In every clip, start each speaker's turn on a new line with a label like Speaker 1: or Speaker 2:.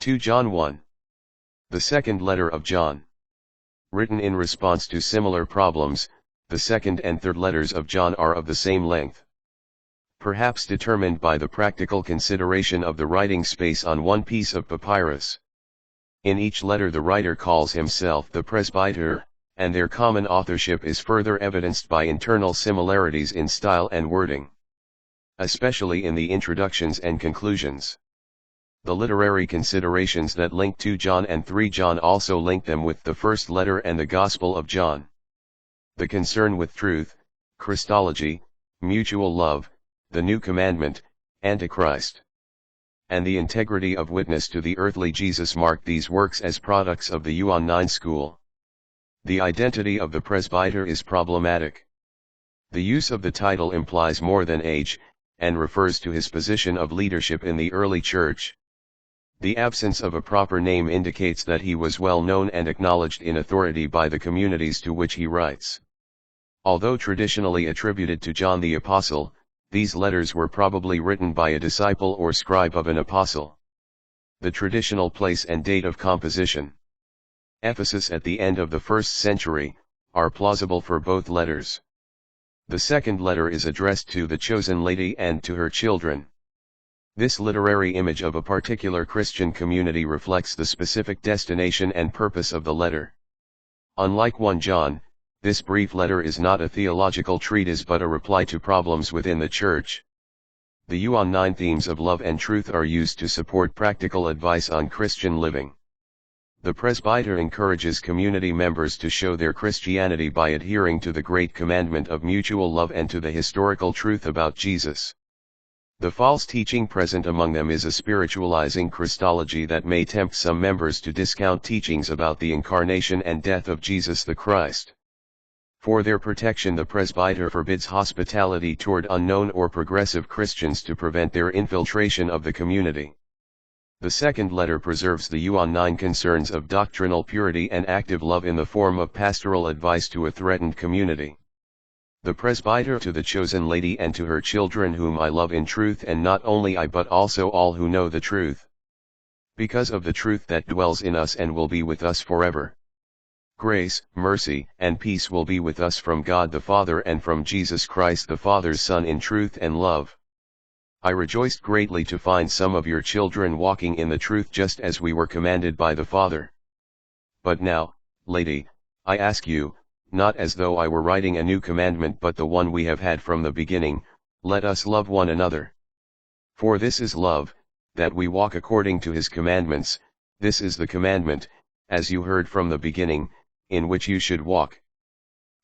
Speaker 1: 2 John 1. The second letter of John. Written in response to similar problems, the second and third letters of John are of the same length. Perhaps determined by the practical consideration of the writing space on one piece of papyrus. In each letter the writer calls himself the presbyter, and their common authorship is further evidenced by internal similarities in style and wording, especially in the introductions and conclusions. The literary considerations that link 2 John and 3 John also link them with the first letter and the Gospel of John. The concern with truth, Christology, mutual love, the new commandment, Antichrist, and the integrity of witness to the earthly Jesus mark these works as products of the Yuan 9 school. The identity of the presbyter is problematic. The use of the title implies more than age, and refers to his position of leadership in the early church. The absence of a proper name indicates that he was well known and acknowledged in authority by the communities to which he writes. Although traditionally attributed to John the Apostle, these letters were probably written by a disciple or scribe of an apostle. The traditional place and date of composition, Ephesus at the end of the 1st century, are plausible for both letters. The second letter is addressed to the chosen lady and to her children. This literary image of a particular Christian community reflects the specific destination and purpose of the letter. Unlike 1 John, this brief letter is not a theological treatise but a reply to problems within the Church. The Yuan 9 themes of love and truth are used to support practical advice on Christian living. The presbyter encourages community members to show their Christianity by adhering to the great commandment of mutual love and to the historical truth about Jesus. The false teaching present among them is a spiritualizing Christology that may tempt some members to discount teachings about the incarnation and death of Jesus the Christ. For their protection, the presbyter forbids hospitality toward unknown or progressive Christians to prevent their infiltration of the community. The second letter preserves the Yuan 9 concerns of doctrinal purity and active love in the form of pastoral advice to a threatened community. The presbyter to the chosen lady and to her children whom I love in truth, and not only I but also all who know the truth. Because of the truth that dwells in us and will be with us forever. Grace, mercy, and peace will be with us from God the Father and from Jesus Christ the Father's Son in truth and love. I rejoiced greatly to find some of your children walking in the truth just as we were commanded by the Father. But now, lady, I ask you, not as though I were writing a new commandment but the one we have had from the beginning, let us love one another. For this is love, that we walk according to his commandments. This is the commandment, as you heard from the beginning, in which you should walk.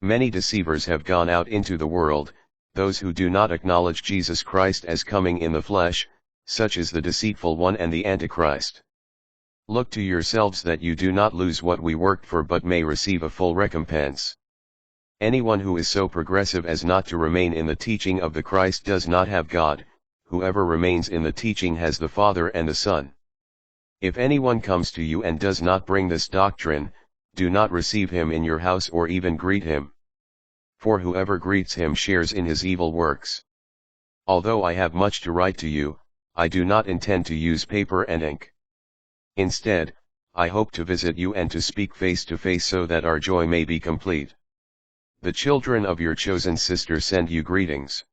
Speaker 1: Many deceivers have gone out into the world, those who do not acknowledge Jesus Christ as coming in the flesh, such as the deceitful one and the Antichrist. Look to yourselves that you do not lose what we worked for but may receive a full recompense. Anyone who is so progressive as not to remain in the teaching of the Christ does not have God. Whoever remains in the teaching has the Father and the Son. If anyone comes to you and does not bring this doctrine, do not receive him in your house or even greet him. For whoever greets him shares in his evil works. Although I have much to write to you, I do not intend to use paper and ink. Instead, I hope to visit you and to speak face to face so that our joy may be complete. The children of your chosen sister send you greetings.